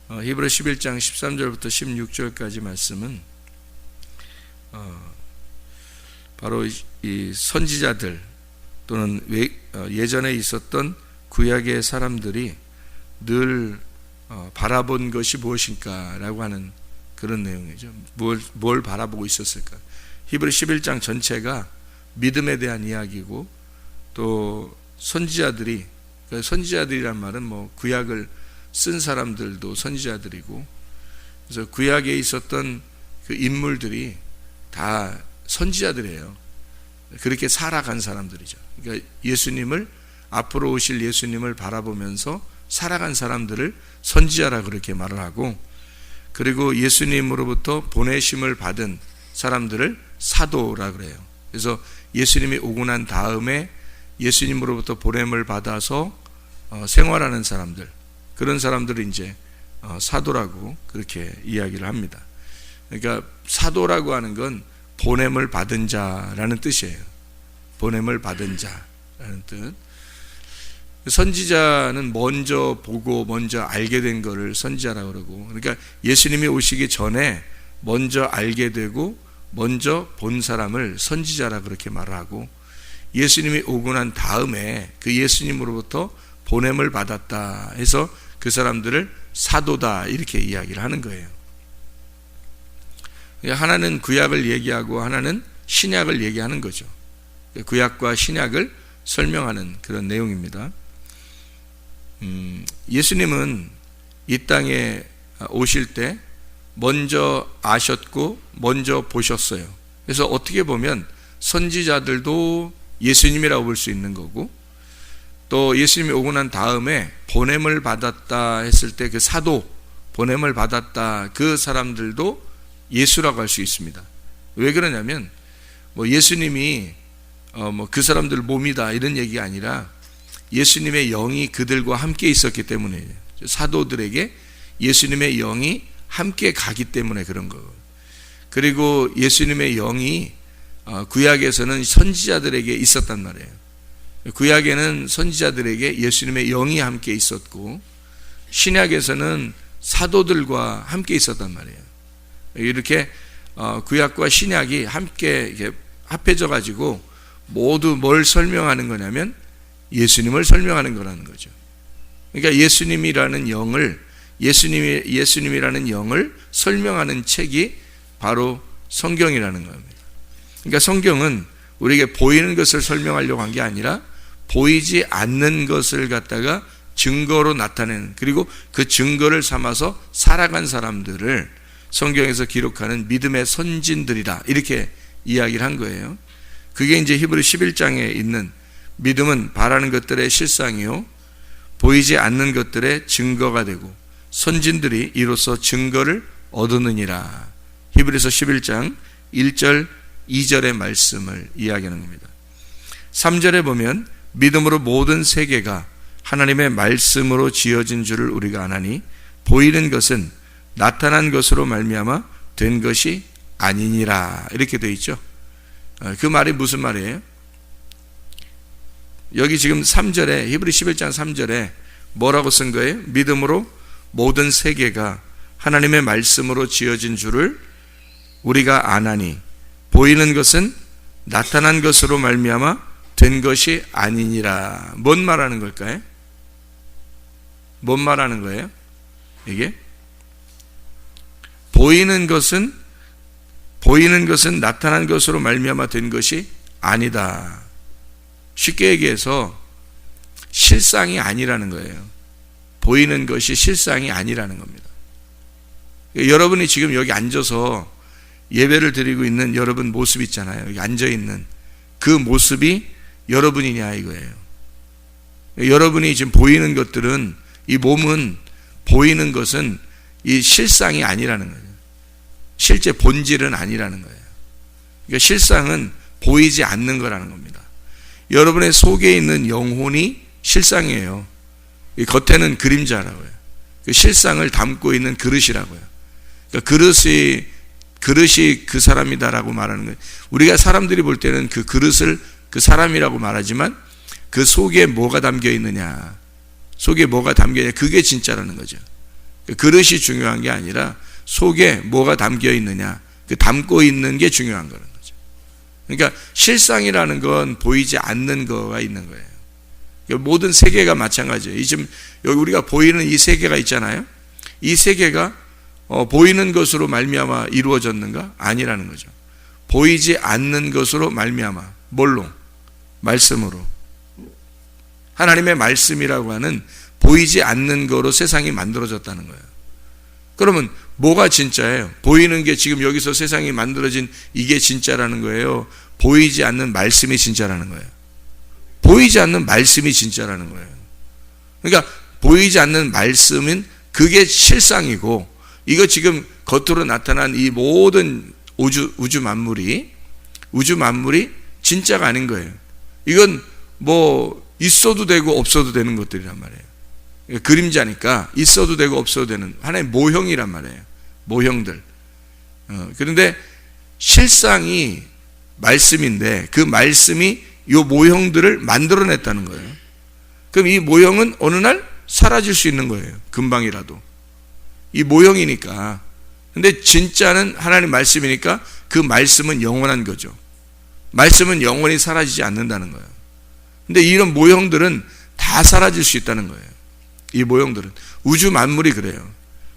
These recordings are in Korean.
히브리 11장 13절부터 16절까지 말씀은 바로 이 선지자들 또는 예전에 있었던 구약의 사람들이 늘 바라본 것이 무엇인가 라고 하는 그런 내용이죠. 뭘 바라보고 있었을까. 히브리 11장 전체가 믿음에 대한 이야기고, 또 선지자들이, 그러니까 선지자들이란 말은 뭐 구약을 쓴 사람들도 선지자들이고, 그래서 구약에 있었던 그 인물들이 다 선지자들이에요. 그렇게 살아간 사람들이죠. 그러니까 예수님을, 앞으로 오실 예수님을 바라보면서 살아간 사람들을 선지자라 그렇게 말을 하고, 그리고 예수님으로부터 보내심을 받은 사람들을 사도라 그래요. 그래서 예수님이 오고 난 다음에 예수님으로부터 보냄을 받아서 생활하는 사람들, 그런 사람들을 이제 사도라고 그렇게 이야기를 합니다. 그러니까 사도라고 하는 건 보냄을 받은 자라는 뜻이에요. 보냄을 받은 자라는 뜻. 선지자는 먼저 보고 먼저 알게 된 것을 선지자라고 그러고, 그러니까 예수님이 오시기 전에 먼저 알게 되고 먼저 본 사람을 선지자라 그렇게 말하고, 예수님이 오고 난 다음에 그 예수님으로부터 보냄을 받았다 해서 그 사람들을 사도다 이렇게 이야기를 하는 거예요. 하나는 구약을 얘기하고 하나는 신약을 얘기하는 거죠. 구약과 신약을 설명하는 그런 내용입니다. 예수님은 이 땅에 오실 때 먼저 아셨고 먼저 보셨어요. 그래서 어떻게 보면 선지자들도 예수님이라고 볼 수 있는 거고, 또 예수님이 오고 난 다음에 보냄을 받았다 했을 때 그 사도, 보냄을 받았다 그 사람들도 예수라고 할 수 있습니다. 왜 그러냐면 뭐 예수님이 그 사람들 몸이다 이런 얘기가 아니라 예수님의 영이 그들과 함께 있었기 때문에, 사도들에게 예수님의 영이 함께 가기 때문에 그런 거예요. 그리고 예수님의 영이 구약에서는 선지자들에게 있었단 말이에요. 구약에는 선지자들에게 예수님의 영이 함께 있었고, 신약에서는 사도들과 함께 있었단 말이에요. 이렇게 구약과 신약이 함께 이렇게 합해져 가지고 모두 뭘 설명하는 거냐면 예수님을 설명하는 거라는 거죠. 그러니까 예수님이라는 영을, 예수님이라는 영을 설명하는 책이 바로 성경이라는 겁니다. 그러니까 성경은 우리에게 보이는 것을 설명하려고 한 게 아니라 보이지 않는 것을 갖다가 증거로 나타내는, 그리고 그 증거를 삼아서 살아간 사람들을 성경에서 기록하는 믿음의 선진들이다 이렇게 이야기를 한 거예요. 그게 이제 히브리 11장에 있는 믿음은 바라는 것들의 실상이요 보이지 않는 것들의 증거가 되고 선진들이 이로써 증거를 얻으느니라. 히브리서 11장 1절 2절의 말씀을 이야기하는 겁니다. 3절에 보면 믿음으로 모든 세계가 하나님의 말씀으로 지어진 줄을 우리가 아나니 보이는 것은 나타난 것으로 말미암아 된 것이 아니니라 이렇게 되어 있죠. 그 말이 무슨 말이에요? 여기 지금 3절에, 히브리 11장 3절에 뭐라고 쓴 거예요? 믿음으로 모든 세계가 하나님의 말씀으로 지어진 줄을 우리가 아나니 보이는 것은 나타난 것으로 말미암아 된 것이 아니니라. 뭔 말하는 걸까요? 뭔 말하는 거예요? 이게 보이는 것은 나타난 것으로 말미암아 된 것이 아니다. 쉽게 얘기해서 실상이 아니라는 거예요. 보이는 것이 실상이 아니라는 겁니다. 여러분이 지금 여기 앉아서 예배를 드리고 있는 여러분 모습 있잖아요. 여기 앉아있는 그 모습이 여러분이냐 이거예요. 여러분이 지금 보이는 것들은, 이 몸은 보이는 것은 이 실상이 아니라는 거예요. 실제 본질은 아니라는 거예요. 그러니까 실상은 보이지 않는 거라는 겁니다. 여러분의 속에 있는 영혼이 실상이에요. 겉에는 그림자라고요. 그 실상을 담고 있는 그릇이라고요. 그러니까 그릇이 그 사람이다라고 말하는 거예요. 우리가 사람들이 볼 때는 그 그릇을 그 사람이라고 말하지만 그 속에 뭐가 담겨 있느냐, 속에 뭐가 담겨 있느냐, 그게 진짜라는 거죠. 그릇이 중요한 게 아니라 속에 뭐가 담겨 있느냐, 그 담고 있는 게 중요한 거는 거죠. 그러니까 실상이라는 건 보이지 않는 거가 있는 거예요. 모든 세계가 마찬가지예요. 지금 여기 우리가 보이는 이 세계가 있잖아요. 이 세계가 보이는 것으로 말미암아 이루어졌는가? 아니라는 거죠. 보이지 않는 것으로 말미암아. 뭘로? 말씀으로. 하나님의 말씀이라고 하는 보이지 않는 거로 세상이 만들어졌다는 거예요. 그러면 뭐가 진짜예요? 보이는 게 지금 여기서 세상이 만들어진 이게 진짜라는 거예요? 보이지 않는 말씀이 진짜라는 거예요? 보이지 않는 말씀이 진짜라는 거예요. 그러니까 보이지 않는 말씀은 그게 실상이고, 이거 지금 겉으로 나타난 이 모든 우주 만물이 진짜가 아닌 거예요. 이건 뭐 있어도 되고 없어도 되는 것들이란 말이에요. 그림자니까 있어도 되고 없어도 되는 하나의 모형이란 말이에요. 모형들. 그런데 실상이 말씀인데 그 말씀이 이 모형들을 만들어냈다는 거예요. 그럼 이 모형은 어느 날 사라질 수 있는 거예요. 금방이라도. 이 모형이니까. 근데 진짜는 하나님 말씀이니까 그 말씀은 영원한 거죠. 말씀은 영원히 사라지지 않는다는 거예요. 근데 이런 모형들은 다 사라질 수 있다는 거예요. 이 모형들은. 우주 만물이 그래요.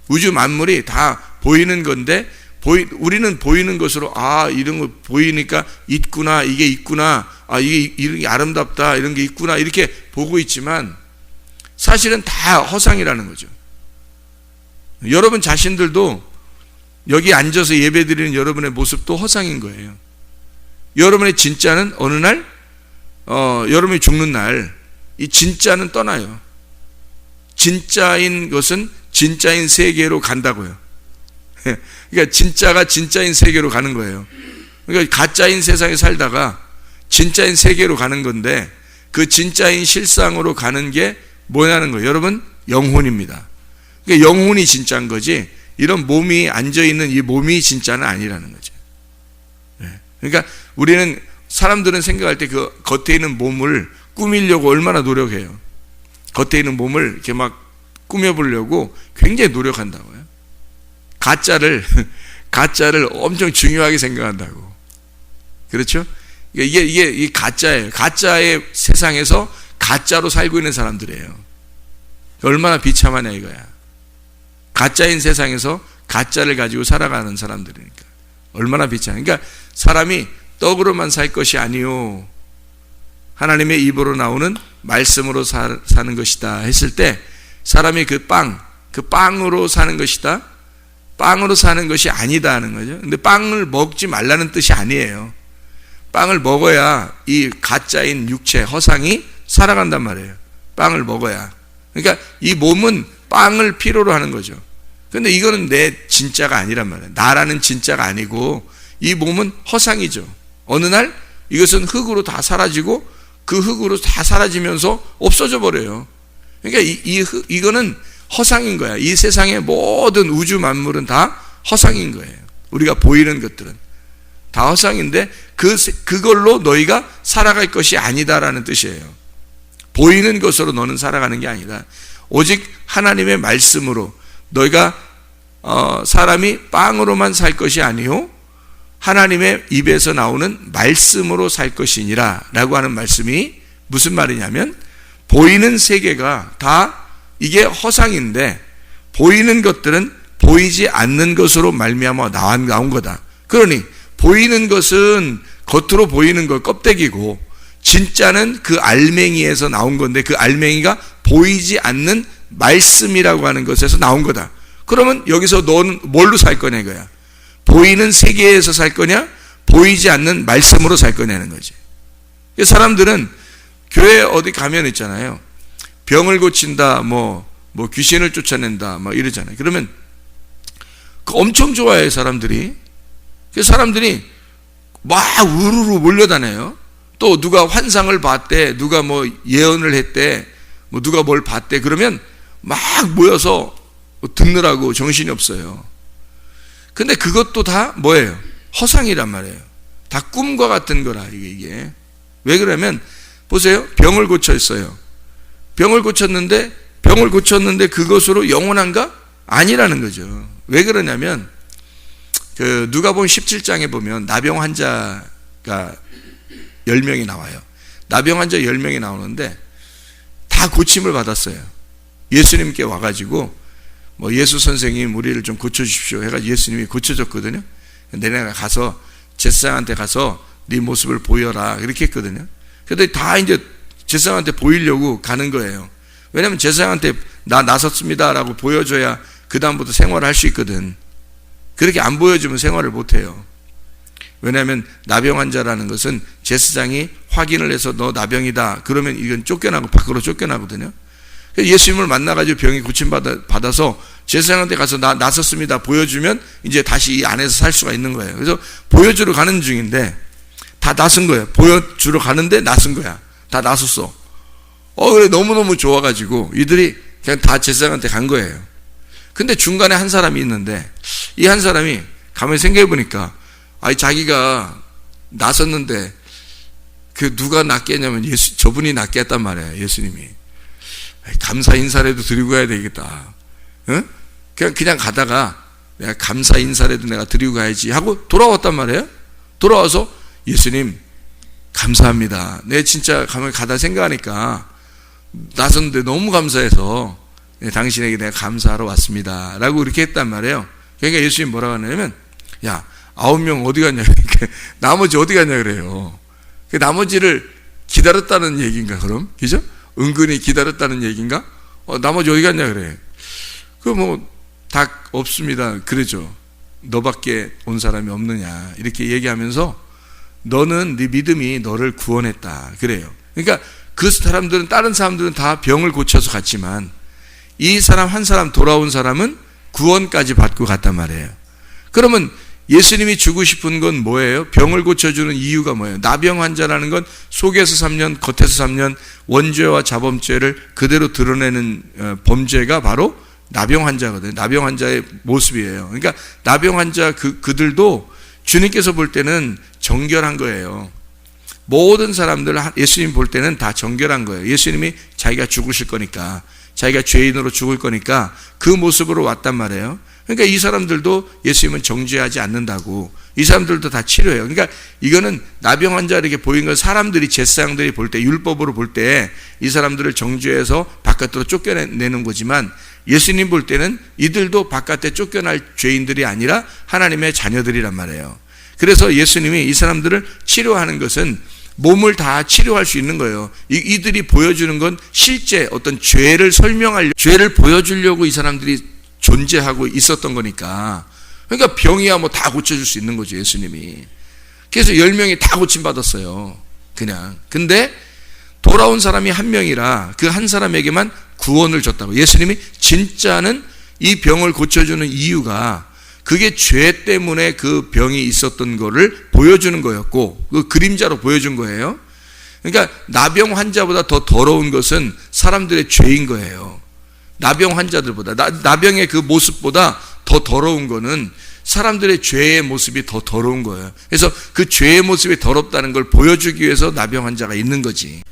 우주 만물이 다 보이는 건데 우리는 보이는 것으로 이런 거 보이니까 있구나, 이게 있구나, 이게 이런 게 아름답다, 이런 게 있구나 이렇게 보고 있지만 사실은 다 허상이라는 거죠. 여러분 자신들도 여기 앉아서 예배드리는 여러분의 모습도 허상인 거예요. 여러분의 진짜는 어느 날 여러분이 죽는 날 이 진짜는 떠나요. 진짜인 것은 진짜인 세계로 간다고요. 그러니까 진짜가 진짜인 세계로 가는 거예요. 그러니까 가짜인 세상에 살다가 진짜인 세계로 가는 건데 그 진짜인 실상으로 가는 게 뭐냐는 거예요. 여러분, 영혼입니다. 그러니까 영혼이 진짜인 거지 이런 몸이 앉아있는 이 몸이 진짜는 아니라는 거죠. 그러니까 우리는 사람들은 생각할 때 그 겉에 있는 몸을 꾸미려고 얼마나 노력해요. 겉에 있는 몸을 이렇게 막 꾸며보려고 굉장히 노력한다고요. 가짜를 엄청 중요하게 생각한다고. 그렇죠? 이게 가짜예요. 가짜의 세상에서 가짜로 살고 있는 사람들이에요. 얼마나 비참하냐 이거야. 가짜인 세상에서 가짜를 가지고 살아가는 사람들이니까 얼마나 비참해. 그러니까 사람이 떡으로만 살 것이 아니요 하나님의 입으로 나오는 말씀으로 사는 것이다 했을 때 사람이 그 빵으로 사는 것이다, 빵으로 사는 것이 아니다 하는 거죠. 근데 빵을 먹지 말라는 뜻이 아니에요. 빵을 먹어야 이 가짜인 육체, 허상이 살아간단 말이에요. 빵을 먹어야. 그러니까 이 몸은 빵을 필요로 하는 거죠. 근데 이거는 내 진짜가 아니란 말이에요. 나라는 진짜가 아니고 이 몸은 허상이죠. 어느 날 이것은 흙으로 다 사라지고 그 흙으로 다 사라지면서 없어져 버려요. 그러니까 이거는 허상인 거야. 이 세상의 모든 우주 만물은 다 허상인 거예요. 우리가 보이는 것들은 다 허상인데 그걸로 너희가 살아갈 것이 아니다라는 뜻이에요. 보이는 것으로 너는 살아가는 게 아니다. 오직 하나님의 말씀으로 너희가 사람이 빵으로만 살 것이 아니요 하나님의 입에서 나오는 말씀으로 살 것이니라 라고 하는 말씀이 무슨 말이냐면 보이는 세계가 다 이게 허상인데 보이는 것들은 보이지 않는 것으로 말미암아 나온 거다. 그러니 보이는 것은 겉으로 보이는 것 껍데기고 진짜는 그 알맹이에서 나온 건데 그 알맹이가 보이지 않는 말씀이라고 하는 것에서 나온 거다. 그러면 여기서 너는 뭘로 살 거냐 이거야. 보이는 세계에서 살 거냐 보이지 않는 말씀으로 살 거냐는 거지. 사람들은 교회 어디 가면 있잖아요. 병을 고친다, 뭐 귀신을 쫓아낸다, 막 이러잖아요. 그러면 엄청 좋아해요, 사람들이. 사람들이 막 우르르 몰려다녀요. 또 누가 환상을 봤대, 누가 뭐 예언을 했대, 뭐 누가 뭘 봤대, 그러면 막 모여서 듣느라고 정신이 없어요. 근데 그것도 다 뭐예요? 허상이란 말이에요. 다 꿈과 같은 거라, 이게. 왜 그러면, 보세요. 병을 고쳤어요. 병을 고쳤는데 그것으로 영원한가? 아니라는 거죠. 왜 그러냐면 그 누가복음 17장에 보면 나병 환자가 10명이 나와요. 나병 환자 10명이 나오는데 다 고침을 받았어요. 예수님께 와가지고 뭐 예수 선생님 우리를 좀 고쳐주십시오 해가지고 예수님이 고쳐줬거든요. 내가 가서 제사장한테 가서 네 모습을 보여라 이렇게 했거든요. 근데 다 이제 제사장한테 보이려고 가는 거예요. 왜냐하면 제사장한테 나 나섰습니다 라고 보여줘야 그 다음부터 생활을 할 수 있거든. 그렇게 안 보여주면 생활을 못해요. 왜냐하면 나병 환자라는 것은 제사장이 확인을 해서 너 나병이다 그러면 이건 쫓겨나고 밖으로 쫓겨나거든요. 예수님을 만나가지고 병이 고침받아서 제사장한테 가서 나 나섰습니다 보여주면 이제 다시 이 안에서 살 수가 있는 거예요. 그래서 보여주러 가는 중인데 다 나선 거예요. 보여주러 가는데 나선 거야. 다 나섰어. 그래 너무너무 좋아가지고 이들이 그냥 다 제사장한테 간 거예요. 근데 중간에 한 사람이 있는데 이 한 사람이 가만히 생각해 보니까 자기가 나섰는데 그 누가 낫게 했냐면 저분이 낫게 했단 말이에요. 예수님이. 감사 인사라도 드리고 가야 되겠다. 응? 그냥 가다가 내가 감사 인사라도 내가 드리고 가야지 하고 돌아왔단 말이에요. 돌아와서 예수님 감사합니다. 내 진짜 가만히 가다 생각하니까 나섰는데 너무 감사해서 당신에게 내가 감사하러 왔습니다 라고 이렇게 했단 말이에요. 그러니까 예수님 뭐라고 하냐면 야 9명 어디 갔냐 나머지 어디 갔냐 그래요. 그 나머지를 기다렸다는 얘기인가 그럼? 그죠? 은근히 기다렸다는 얘기인가? 나머지 어디 갔냐 그래. 그 뭐 다 없습니다 그러죠. 너밖에 온 사람이 없느냐 이렇게 얘기하면서 너는 네 믿음이 너를 구원했다 그래요. 그러니까 그 사람들은 다른 사람들은 다 병을 고쳐서 갔지만 이 사람 한 사람 돌아온 사람은 구원까지 받고 갔단 말이에요. 그러면 예수님이 주고 싶은 건 뭐예요? 병을 고쳐주는 이유가 뭐예요? 나병 환자라는 건 속에서 3년 겉에서 3년 원죄와 자범죄를 그대로 드러내는 범죄가 바로 나병 환자거든요. 나병 환자의 모습이에요. 그러니까 나병 환자 그들도 주님께서 볼 때는 정결한 거예요. 모든 사람들 예수님 볼 때는 다 정결한 거예요. 예수님이 자기가 죽으실 거니까 자기가 죄인으로 죽을 거니까 그 모습으로 왔단 말이에요. 그러니까 이 사람들도 예수님은 정죄하지 않는다고 이 사람들도 다 치료해요. 그러니까 이거는 나병 환자 이렇게 보인 건 사람들이 제사장들이 볼 때 율법으로 볼 때 이 사람들을 정죄해서 바깥으로 쫓겨내는 거지만 예수님 볼 때는 이들도 바깥에 쫓겨날 죄인들이 아니라 하나님의 자녀들이란 말이에요. 그래서 예수님이 이 사람들을 치료하는 것은 몸을 다 치료할 수 있는 거예요. 이들이 보여주는 건 실제 어떤 죄를 죄를 보여주려고 이 사람들이 존재하고 있었던 거니까. 그러니까 병이야 뭐 다 고쳐줄 수 있는 거죠, 예수님이. 그래서 10명이 다 고침받았어요. 그냥. 근데 돌아온 사람이 한 명이라 그 한 사람에게만 구원을 줬다고. 예수님이 진짜는 이 병을 고쳐주는 이유가 그게 죄 때문에 그 병이 있었던 거를 보여주는 거였고 그 그림자로 보여준 거예요. 그러니까 나병 환자보다 더 더러운 것은 사람들의 죄인 거예요. 나병 환자들보다 나병의 그 모습보다 더 더러운 거는 사람들의 죄의 모습이 더 더러운 거예요. 그래서 그 죄의 모습이 더럽다는 걸 보여주기 위해서 나병 환자가 있는 거지.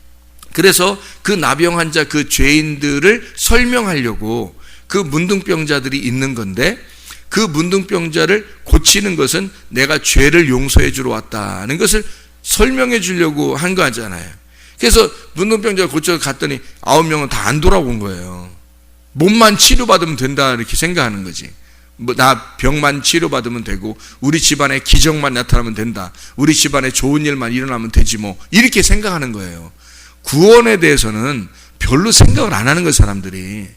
그래서 그 나병 환자 그 죄인들을 설명하려고 그 문둥병자들이 있는 건데 그 문둥병자를 고치는 것은 내가 죄를 용서해 주러 왔다는 것을 설명해 주려고 한 거잖아요. 그래서 문둥병자가 고쳐 갔더니 9명은 다 안 돌아온 거예요. 몸만 치료받으면 된다 이렇게 생각하는 거지. 나 병만 치료받으면 되고 우리 집안에 기적만 나타나면 된다. 우리 집안에 좋은 일만 일어나면 되지 뭐 이렇게 생각하는 거예요. 구원에 대해서는 별로 생각을 안 하는 거예요. 사람들이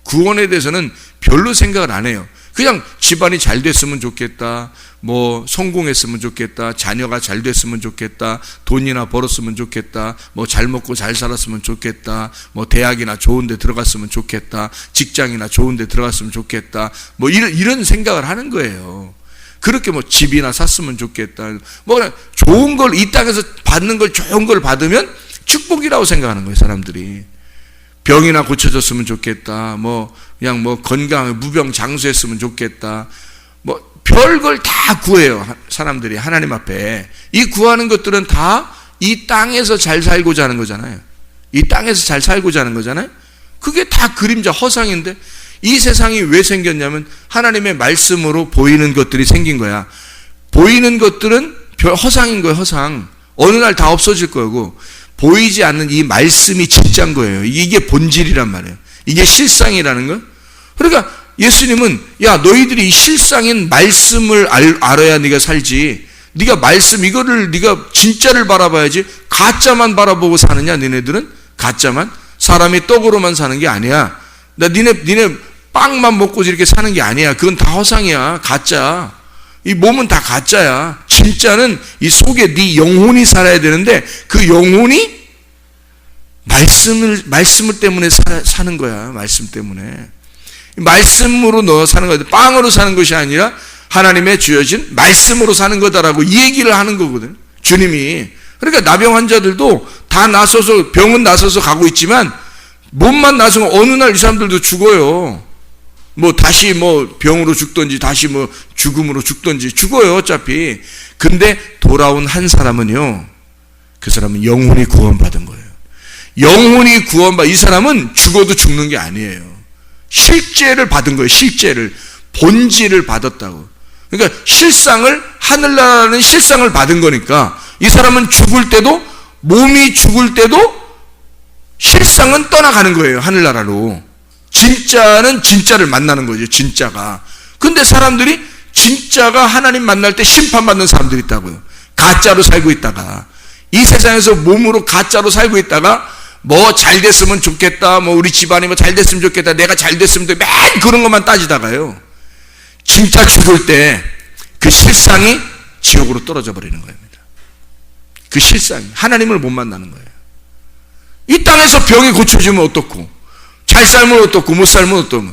구원에 대해서는 별로 생각을 안 해요. 그냥 집안이 잘 됐으면 좋겠다, 뭐 성공했으면 좋겠다, 자녀가 잘 됐으면 좋겠다, 돈이나 벌었으면 좋겠다, 뭐 잘 먹고 잘 살았으면 좋겠다, 뭐 대학이나 좋은 데 들어갔으면 좋겠다, 직장이나 좋은 데 들어갔으면 좋겠다, 뭐 이런 생각을 하는 거예요. 그렇게 뭐 집이나 샀으면 좋겠다, 뭐 그냥 좋은 걸 이 땅에서 받는 걸 좋은 걸 받으면 축복이라고 생각하는 거예요. 사람들이 병이나 고쳐졌으면 좋겠다, 뭐 그냥 뭐 건강 무병장수했으면 좋겠다, 뭐 별걸 다 구해요. 사람들이 하나님 앞에 이 구하는 것들은 다 이 땅에서 잘 살고자 하는 거잖아요. 이 땅에서 잘 살고자 하는 거잖아요. 그게 다 그림자 허상인데 이 세상이 왜 생겼냐면 하나님의 말씀으로 보이는 것들이 생긴 거야. 보이는 것들은 허상인 거예요, 허상. 어느 날 다 없어질 거고, 보이지 않는 이 말씀이 진짜인 거예요. 이게 본질이란 말이에요. 이게 실상이라는 거. 그러니까 예수님은 야, 너희들이 이 실상인 말씀을 알아야 네가 살지. 네가 말씀 이거를 네가 진짜를 바라봐야지. 가짜만 바라보고 사느냐? 너네들은 가짜만, 사람이 떡으로만 사는 게 아니야. 니네 빵만 먹고 이렇게 사는 게 아니야. 그건 다 허상이야. 가짜. 이 몸은 다 가짜야. 진짜는 이 속에 네 영혼이 살아야 되는데 그 영혼이 말씀을 때문에 사는 거야. 말씀 때문에. 말씀으로 너 사는 거야. 빵으로 사는 것이 아니라 하나님의 주어진 말씀으로 사는 거다라고 이 얘기를 하는 거거든. 주님이. 그러니까 나병 환자들도 다 나서서, 병은 나서서 가고 있지만 몸만 나서면 어느 날 이 사람들도 죽어요. 다시 병으로 죽든지 다시 죽음으로 죽든지 죽어요, 어차피. 근데 돌아온 한 사람은요, 그 사람은 영혼이 구원받은 거예요. 영혼이 이 사람은 죽어도 죽는 게 아니에요. 실제를 받은 거예요, 실제를. 본질을 받았다고. 그러니까 하늘나라는 실상을 받은 거니까 이 사람은 죽을 때도, 몸이 죽을 때도 실상은 떠나가는 거예요, 하늘나라로. 진짜는 진짜를 만나는 거죠, 진짜가. 근데 사람들이 진짜가 하나님 만날 때 심판받는 사람들이 있다고요. 가짜로 살고 있다가, 이 세상에서 몸으로 가짜로 살고 있다가 잘 됐으면 좋겠다, 우리 집안이 잘 됐으면 좋겠다, 내가 잘 됐으면 좋겠다, 맨 그런 것만 따지다가요, 진짜 죽을 때 그 실상이 지옥으로 떨어져 버리는 겁니다. 그 실상이 하나님을 못 만나는 거예요. 이 땅에서 병이 고쳐지면 어떻고, 잘 살면 어떻고, 못 살면 어떻고,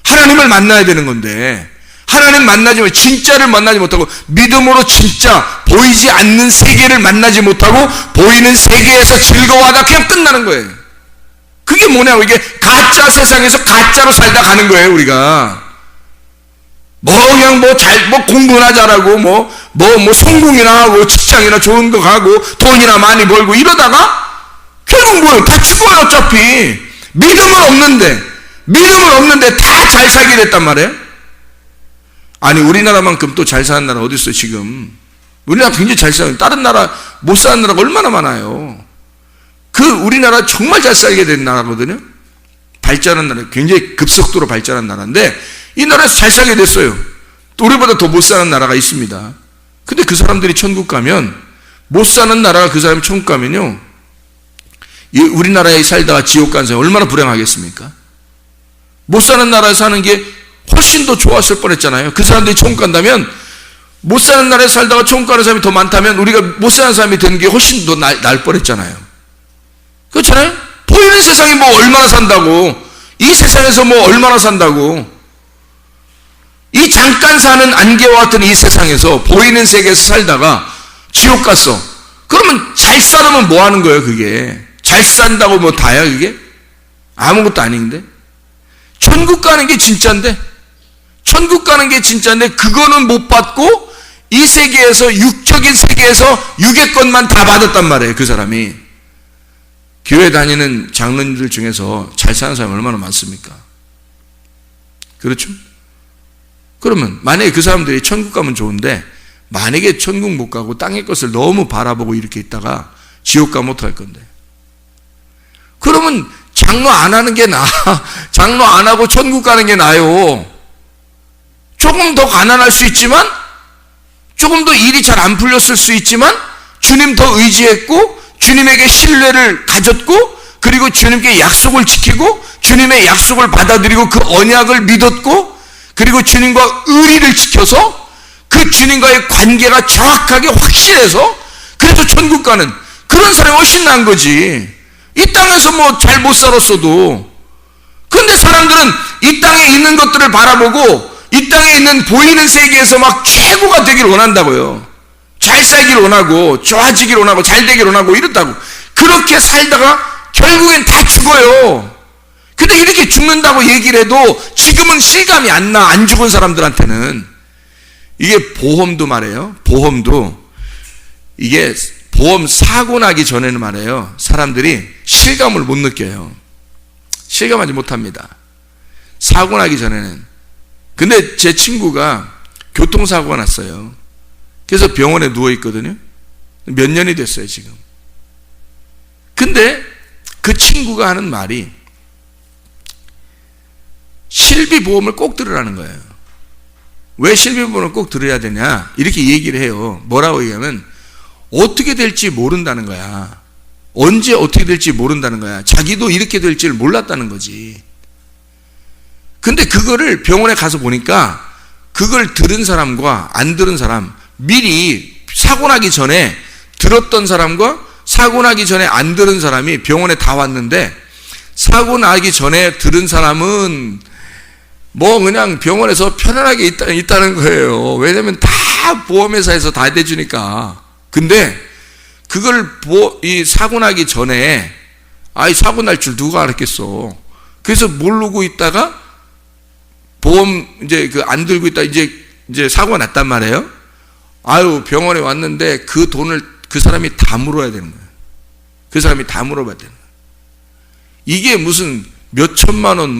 하나님을 만나야 되는 건데, 하나님 만나지, 진짜를 만나지 못하고, 믿음으로 진짜 보이지 않는 세계를 만나지 못하고, 보이는 세계에서 즐거워하다 그냥 끝나는 거예요. 그게 뭐냐고. 이게 가짜 세상에서 가짜로 살다 가는 거예요, 우리가. 그냥 공부나 잘하고, 성공이나 하고, 직장이나 좋은 거 가고, 돈이나 많이 벌고, 이러다가, 결국 다 죽어요, 어차피. 믿음은 없는데 다 잘 살게 됐단 말이에요. 아니, 우리나라만큼 또 잘 사는 나라 어디 있어요, 지금. 우리나라 굉장히 잘 사는, 다른 나라 못 사는 나라가 얼마나 많아요. 우리나라 정말 잘 살게 된 나라거든요. 발전한 나라, 굉장히 급속도로 발전한 나라인데, 이 나라에서 잘 살게 됐어요. 또 우리보다 더 못 사는 나라가 있습니다. 근데 그 사람들이 천국 가면, 못 사는 나라가 그 사람이 천국 가면요, 우리나라에 살다가 지옥 간 사람이 얼마나 불행하겠습니까? 못 사는 나라에 사는 게 훨씬 더 좋았을 뻔했잖아요. 그 사람들이 천국 간다면, 못 사는 나라에 살다가 천국 가는 사람이 더 많다면 우리가 못 사는 사람이 되는 게 훨씬 더 날 뻔했잖아요. 그렇잖아요? 보이는 세상이 얼마나 산다고, 이 세상에서 얼마나 산다고, 이 잠깐 사는 안개와 같은 이 세상에서, 보이는 세계에서 살다가 지옥 갔어. 그러면 잘 살으면 뭐 하는 거예요, 그게? 잘 산다고 다야, 그게? 아무것도 아닌데? 천국 가는 게 진짜인데, 그거는 못 받고, 이 세계에서, 육적인 세계에서 육의 것만 다 받았단 말이에요, 그 사람이. 교회 다니는 장로님들 중에서 잘 사는 사람이 얼마나 많습니까? 그렇죠? 그러면 만약에 그 사람들이 천국 가면 좋은데, 만약에 천국 못 가고 땅의 것을 너무 바라보고 이렇게 있다가 지옥 가면 어떡할 건데? 그러면 장로 안 하는 게 나아. 장로 안 하고 천국 가는 게 나아요. 조금 더 가난할 수 있지만, 조금 더 일이 잘 안 풀렸을 수 있지만, 주님 더 의지했고, 주님에게 신뢰를 가졌고, 그리고 주님께 약속을 지키고, 주님의 약속을 받아들이고, 그 언약을 믿었고, 그리고 주님과 의리를 지켜서, 그 주님과의 관계가 정확하게 확실해서, 그래서 천국 가는 그런 사람이 훨씬 나은 거지. 이 땅에서 잘 못 살았어도. 근데 사람들은 이 땅에 있는 것들을 바라보고, 이 땅에 있는 보이는 세계에서 최고가 되길 원한다고요. 잘 살길 원하고, 좋아지길 원하고, 잘 되길 원하고, 이렇다고. 그렇게 살다가 결국엔 다 죽어요. 근데 이렇게 죽는다고 얘기를 해도 지금은 실감이 안 나, 안 죽은 사람들한테는. 이게 보험도 말이에요. 보험도. 이게 보험 사고 나기 전에는 말이에요, 사람들이 실감을 못 느껴요. 실감하지 못합니다. 사고 나기 전에는. 근데 제 친구가 교통사고가 났어요. 그래서 병원에 누워 있거든요. 몇 년이 됐어요, 지금. 근데 그 친구가 하는 말이 실비보험을 꼭 들으라는 거예요. 왜 실비보험을 꼭 들어야 되냐? 이렇게 얘기를 해요. 뭐라고 얘기하면 어떻게 될지 모른다는 거야. 언제 어떻게 될지 모른다는 거야. 자기도 이렇게 될 줄 몰랐다는 거지. 근데 그거를 병원에 가서 보니까 그걸 들은 사람과 안 들은 사람, 미리 사고 나기 전에 들었던 사람과 사고 나기 전에 안 들은 사람이 병원에 다 왔는데, 사고 나기 전에 들은 사람은 뭐 그냥 병원에서 편안하게 있다는 거예요. 왜냐면 다 보험회사에서 다 대주니까. 근데 그걸 이 사고 나기 전에, 사고 날 줄 누가 알았겠어. 그래서 모르고 있다가 보험 이제 안 들고 있다 이제 사고가 났단 말이에요. 병원에 왔는데 그 돈을 그 사람이 다 물어야 되는 거예요. 그 사람이 다 물어봐야 되는 거예요. 이게 무슨 몇 천만 원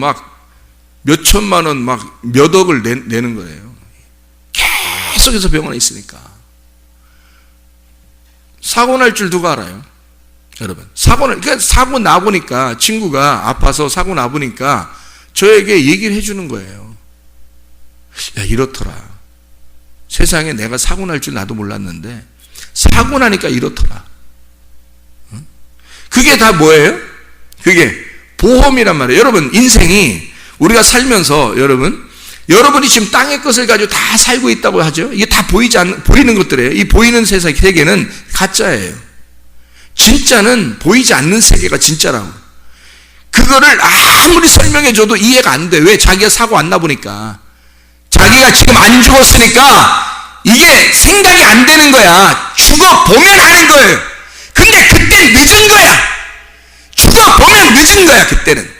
몇 억을 내는 거예요. 계속해서 병원에 있으니까. 사고 날 줄 누가 알아요? 여러분, 그러니까 사고 나보니까, 친구가 아파서 사고 나보니까 저에게 얘기를 해주는 거예요. 야, 이렇더라. 세상에 내가 사고 날 줄 나도 몰랐는데 사고 나니까 이렇더라. 응? 그게 다 뭐예요? 그게 보험이란 말이에요. 여러분, 인생이 우리가 살면서 여러분이 지금 땅의 것을 가지고 다 살고 있다고 하죠. 이게 다 보이는 것들이에요. 이 보이는 세계는 가짜예요. 진짜는 보이지 않는 세계가 진짜라고. 그거를 아무리 설명해줘도 이해가 안 돼. 왜? 자기가 사고 안 나보니까. 자기가 지금 안 죽었으니까 이게 생각이 안 되는 거야. 죽어보면 하는 거예요. 근데 그때는 늦은 거야. 죽어보면 늦은 거야, 그때는.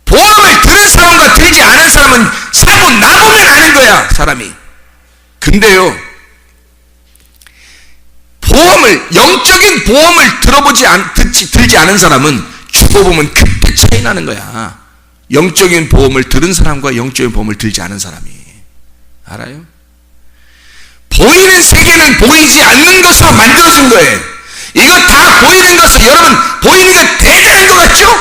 보험을 들은 사람과 들지 않은 사람은 사고 나보면 아는 거야, 사람이. 근데요, 영적인 보험을 들지 않은 사람은 죽어보면 그때 차이 나는 거야. 영적인 보험을 들은 사람과 영적인 보험을 들지 않은 사람이. 알아요? 보이는 세계는 보이지 않는 것으로 만들어진 거예요. 이거 다 보이는 것을, 여러분, 보이는 게 대단한 것 같죠?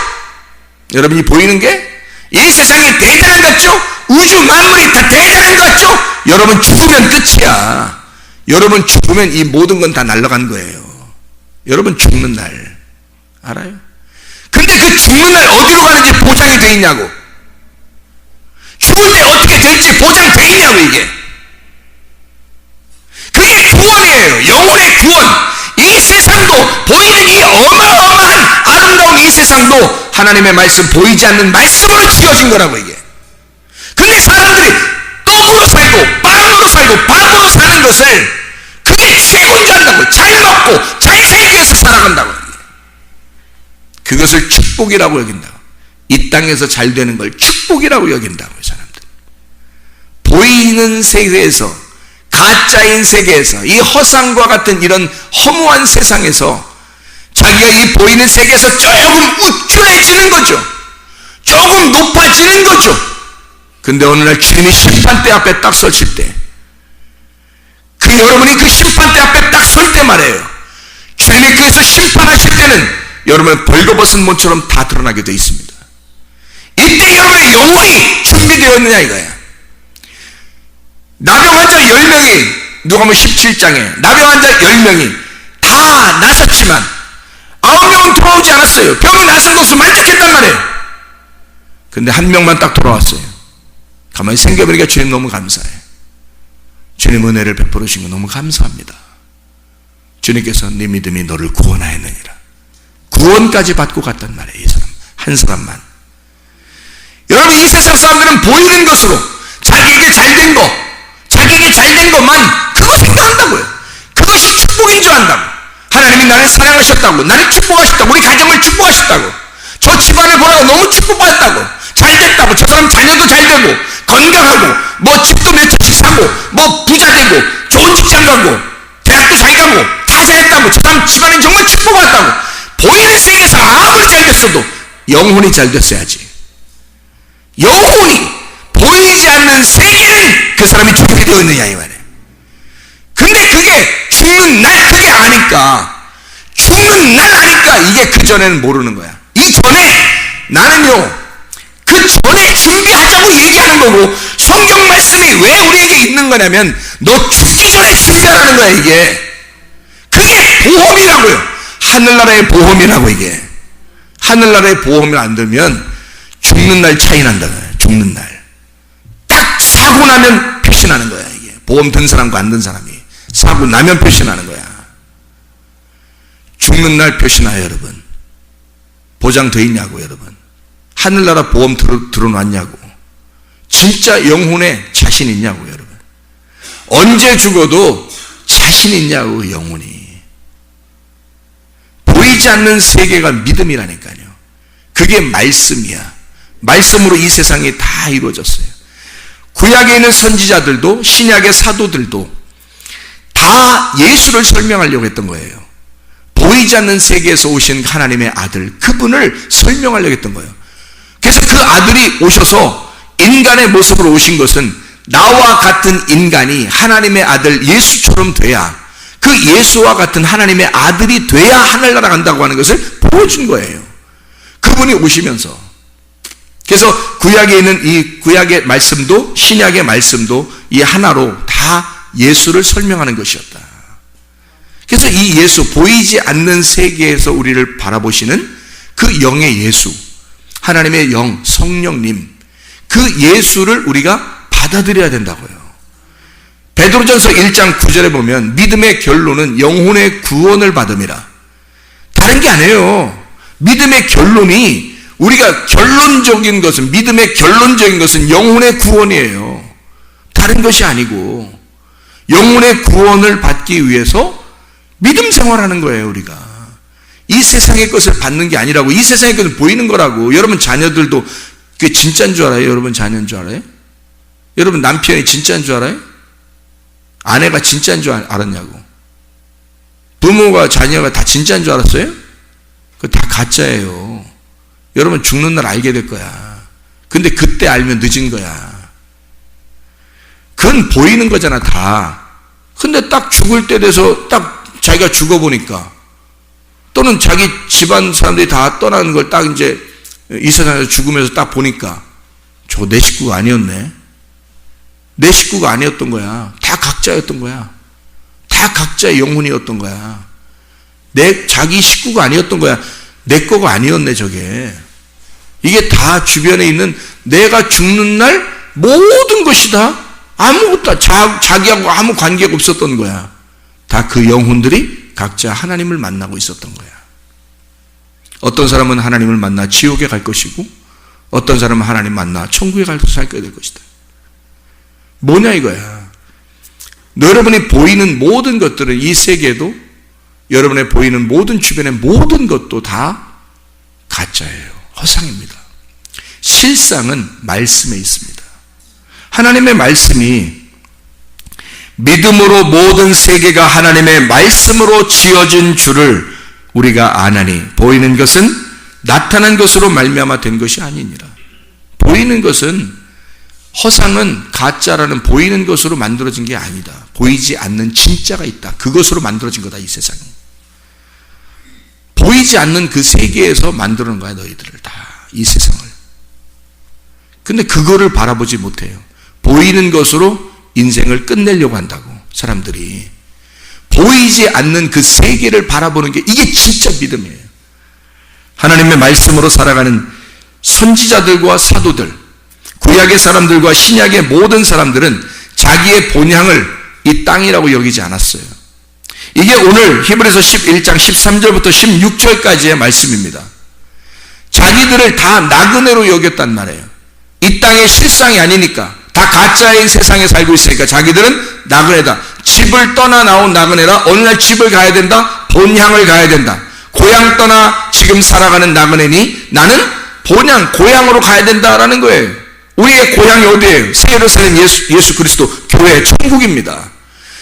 여러분이 보이는 게 이 세상이 대단한 것 같죠? 우주 만물이 다 대단한 것 같죠? 여러분 죽으면 끝이야. 여러분 죽으면 이 모든 건 다 날아간 거예요. 여러분 죽는 날. 알아요? 근데 그 죽는 날 어디로 가는지 보장이 돼 있냐고. 죽을 때 어떻게 될지 보장돼 있냐고, 이게. 그게 구원이에요. 영혼의 구원. 이 세상도, 보이는 이 어마어마한 아름다운 이 세상도 하나님의 말씀, 보이지 않는 말씀으로 지어진 거라고, 이게. 근데 사람들이 떡으로 살고 빵으로 살고 밥으로 사는 것을 그게 최고인 줄 안다고. 잘 먹고 잘 살기 위해서 살아간다고. 그것을 축복이라고 여긴다고. 이 땅에서 잘 되는 걸 축복이라고 여긴다고, 사람들. 보이는 세계에서, 가짜인 세계에서, 이 허상과 같은 이런 허무한 세상에서 자기가 이 보이는 세계에서 조금 우쭐해지는 거죠. 조금 높아지는 거죠. 근데 어느 날 주님이 심판대 앞에 딱 서실 때, 여러분이 그 심판대 앞에 딱 설 때 말이에요. 주님이 그래서 심판하실 때는 여러분은 벌거벗은 몸처럼 다 드러나게 되어 있습니다. 이때 여러분의 영혼이 준비되어 있느냐 이거야. 나병 환자 10명이, 누가복음 17장에 나병 환자 10명이 다 나섰지만 9명은 돌아오지 않았어요. 병이 나선 것으로 만족했단 말이에요. 근데 한 명만 딱 돌아왔어요. 가만히 생각해보니까 주님 너무 감사해. 주님 은혜를 베풀어 주신 거 너무 감사합니다. 주님께서 네 믿음이 너를 구원하였느니라. 구원까지 받고 갔단 말이에요. 이 사람 한 사람만. 여러분, 이 세상 사람들은 보이는 것으로 자기에게 잘된 거, 자기에게 잘된 것만 그거 생각한다고요. 그것이 축복인 줄 안다고. 하나님이 나를 사랑하셨다고, 나를 축복하셨다고, 우리 가정을 축복하셨다고, 저 집안을 보라고 너무 축복받았다고, 잘됐다고, 저 사람 자녀도 잘되고 건강하고 뭐 집도 몇 채씩 사고 뭐 부자 되고 좋은 직장 가고 대학도 잘 가고 다 잘했다고, 저 사람 집안이 정말 축복받았다고. 보이는 세계에서 아무리 잘 됐어도 영혼이 잘 됐어야지. 영혼이 보이지 않는 세계는 그 사람이 죽게 되어 있느냐 이 말이에요. 근데 그게 죽는 날 그게 아니까, 죽는 날 아니까 이게 그 전에는 모르는 거야. 이 전에 나는요, 그 전에 준비하자고 얘기하는 거고, 성경 말씀이 왜 우리에게 있는 거냐면 너 죽기 전에 준비하라는 거야. 이게 그게 보험이라고요. 하늘나라의 보험이라고. 이게 하늘나라의 보험을 안 들면 죽는 날 차이 난다고요. 죽는 날 딱 사고 나면 표시나는 거야. 이게 보험 든 사람과 안 든 사람이 사고 나면 표시나는 거야. 죽는 날 표시나요 여러분? 보장 돼 있냐고 여러분? 하늘나라 보험 들어놨냐고? 진짜 영혼에 자신 있냐고 여러분? 언제 죽어도 자신 있냐고. 영혼이 보이지 않는 세계가 믿음이라니까요. 그게 말씀이야. 말씀으로 이 세상이 다 이루어졌어요. 구약에 있는 선지자들도 신약의 사도들도 다 예수를 설명하려고 했던 거예요. 보이지 않는 세계에서 오신 하나님의 아들, 그분을 설명하려고 했던 거예요. 그래서 그 아들이 오셔서 인간의 모습으로 오신 것은 나와 같은 인간이 하나님의 아들 예수처럼 돼야, 그 예수와 같은 하나님의 아들이 돼야 하늘나라 간다고 하는 것을 보여준 거예요. 그분이 오시면서. 그래서 구약에 있는 이 구약의 말씀도 신약의 말씀도 이 하나로 다 예수를 설명하는 것이었다. 그래서 이 예수, 보이지 않는 세계에서 우리를 바라보시는 그 영의 예수, 하나님의 영, 성령님, 그 예수를 우리가 받아들여야 된다고요. 베드로전서 1장 9절에 보면 믿음의 결론은 영혼의 구원을 받음이라. 다른 게 아니에요. 믿음의 결론이, 우리가 결론적인 것은, 믿음의 결론적인 것은 영혼의 구원이에요. 다른 것이 아니고 영혼의 구원을 받기 위해서 믿음 생활하는 거예요. 우리가 이 세상의 것을 받는 게 아니라고. 이 세상의 것은 보이는 거라고. 여러분 자녀들도 그게 진짜인 줄 알아요? 여러분 자녀인 줄 알아요? 여러분 남편이 진짜인 줄 알아요? 아내가 진짜인 줄 알았냐고. 부모가 자녀가 다 진짜인 줄 알았어요? 그거 다 가짜예요. 여러분 죽는 날 알게 될 거야. 근데 그때 알면 늦은 거야. 그건 보이는 거잖아 다. 근데 딱 죽을 때 돼서 딱 자기가 죽어보니까, 또는 자기 집안 사람들이 다 떠나는 걸 딱 이제 이 세상에서 죽으면서 딱 보니까 저 내 식구가 아니었네. 내 식구가 아니었던 거야. 다 각자였던 거야. 다 각자의 영혼이었던 거야. 자기 식구가 아니었던 거야. 내 거가 아니었네 저게. 이게 다 주변에 있는, 내가 죽는 날 모든 것이 다 아무것도 자기하고 아무 관계가 없었던 거야. 다 그 영혼들이 각자 하나님을 만나고 있었던 거야. 어떤 사람은 하나님을 만나 지옥에 갈 것이고, 어떤 사람은 하나님 만나 천국에 가서 살게 될 것이다. 뭐냐 이거야. 여러분이 보이는 모든 것들은, 이 세계도 여러분의 보이는 모든 주변의 모든 것도 다 가짜예요. 허상입니다. 실상은 말씀에 있습니다. 하나님의 말씀이 믿음으로 모든 세계가 하나님의 말씀으로 지어진 줄을 우리가 아나니, 보이는 것은 나타난 것으로 말미암아 된 것이 아니니라. 보이는 것은, 허상은 가짜라는 보이는 것으로 만들어진 게 아니다. 보이지 않는 진짜가 있다. 그것으로 만들어진 거다 이 세상이. 보이지 않는 그 세계에서 만들어 놓은 거야 너희들을 다, 이 세상을. 근데 그거를 바라보지 못해요. 보이는 것으로 인생을 끝내려고 한다고. 사람들이 보이지 않는 그 세계를 바라보는 게, 이게 진짜 믿음이에요. 하나님의 말씀으로 살아가는 선지자들과 사도들, 구약의 사람들과 신약의 모든 사람들은 자기의 본향을 이 땅이라고 여기지 않았어요. 이게 오늘 히브리서 11장 13절부터 16절까지의 말씀입니다. 자기들을 다 나그네로 여겼단 말이에요. 이 땅의 실상이 아니니까, 다 가짜의 세상에 살고 있으니까 자기들은 나그네다. 집을 떠나 나온 나그네라. 어느 날 집을 가야 된다. 본향을 가야 된다. 고향 떠나 지금 살아가는 나그네니 나는 본향, 고향으로 가야 된다라는 거예요. 우리의 고향이 어디예요? 새 예루살렘, 예수 그리스도 교회, 천국입니다.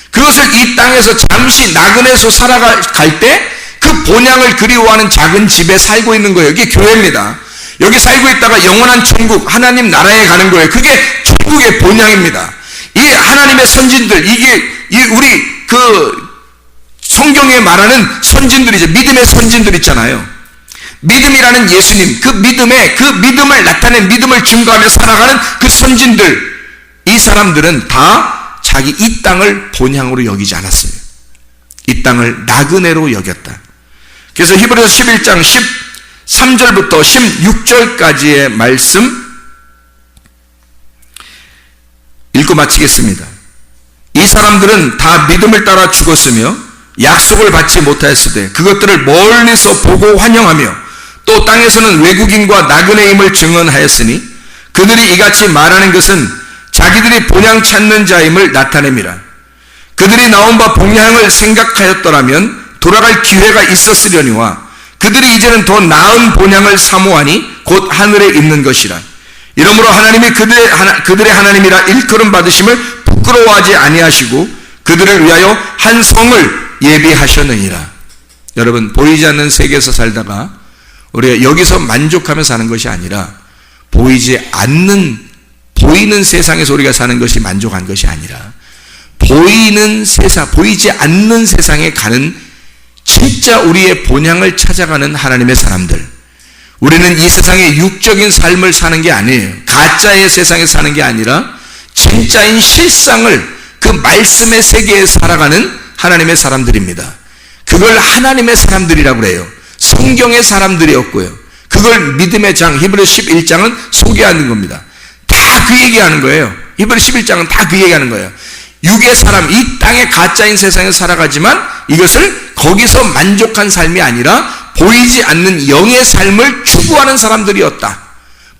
그것을 이 땅에서 잠시 나그네에서 살아갈 때 그 본향을 그리워하는 작은 집에 살고 있는 거예요. 이게 교회입니다. 여기 살고 있다가 영원한 천국, 하나님 나라에 가는 거예요. 그게 천국의 본향입니다. 이 하나님의 선진들, 이게 우리 성경에 말하는 선진들이죠. 믿음의 선진들 있잖아요. 믿음이라는 예수님, 그 믿음을 나타낸, 믿음을 증거하며 살아가는 그 선진들, 이 사람들은 다 자기 이 땅을 본향으로 여기지 않았어요. 이 땅을 나그네로 여겼다. 그래서 히브리서 11장 13절부터 16절까지의 말씀 읽고 마치겠습니다. 이 사람들은 다 믿음을 따라 죽었으며 약속을 받지 못하였으되 그것들을 멀리서 보고 환영하며 또 땅에서는 외국인과 나그네임을 증언하였으니 그들이 이같이 말하는 것은 자기들이 본향 찾는 자임을 나타냄이라. 그들이 나온 바 본향을 생각하였더라면 돌아갈 기회가 있었으려니와 그들이 이제는 더 나은 본향을 사모하니 곧 하늘에 있는 것이라. 이러므로 하나님이 그들의 하나님이라 일컬음 받으심을 부끄러워하지 아니하시고 그들을 위하여 한 성을 예비하셨느니라. 여러분, 보이지 않는 세계에서 살다가 우리가 여기서 만족하며 사는 것이 아니라 보이는 세상에서 우리가 사는 것이 만족한 것이 아니라 보이지 않는 세상에 가는 진짜 우리의 본향을 찾아가는 하나님의 사람들. 우리는 이 세상의 육적인 삶을 사는 게 아니에요. 가짜의 세상에 사는 게 아니라 진짜인 실상을, 그 말씀의 세계에 살아가는 하나님의 사람들입니다. 그걸 하나님의 사람들이라고 그래요. 성경의 사람들이었고요. 그걸 믿음의 장, 히브리서 11장은 소개하는 겁니다. 다 그 얘기하는 거예요. 히브리서 11장은 다 그 얘기하는 거예요. 육의 사람, 이 땅의 가짜인 세상에 살아가지만 이것을 거기서 만족한 삶이 아니라 보이지 않는 영의 삶을 추구하는 사람들이었다.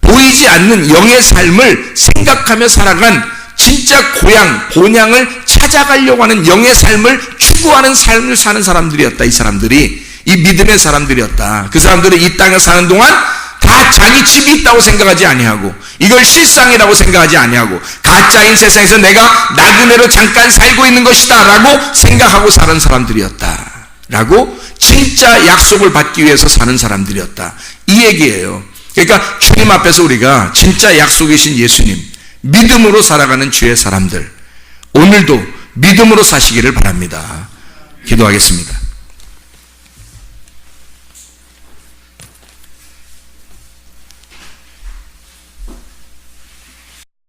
보이지 않는 영의 삶을 생각하며 살아간 진짜 고향, 본향을 찾아가려고 하는 영의 삶을 추구하는 삶을 사는 사람들이었다. 이 사람들이, 이 믿음의 사람들이었다. 그 사람들은 이 땅에 사는 동안 다 자기 집이 있다고 생각하지 아니하고 이걸 실상이라고 생각하지 아니하고 가짜인 세상에서 내가 나그네로 잠깐 살고 있는 것이다 라고 생각하고 사는 사람들이었다 라고, 진짜 약속을 받기 위해서 사는 사람들이었다, 이 얘기예요. 그러니까 주님 앞에서 우리가 진짜 약속이신 예수님, 믿음으로 살아가는 주의 사람들, 오늘도 믿음으로 사시기를 바랍니다. 기도하겠습니다.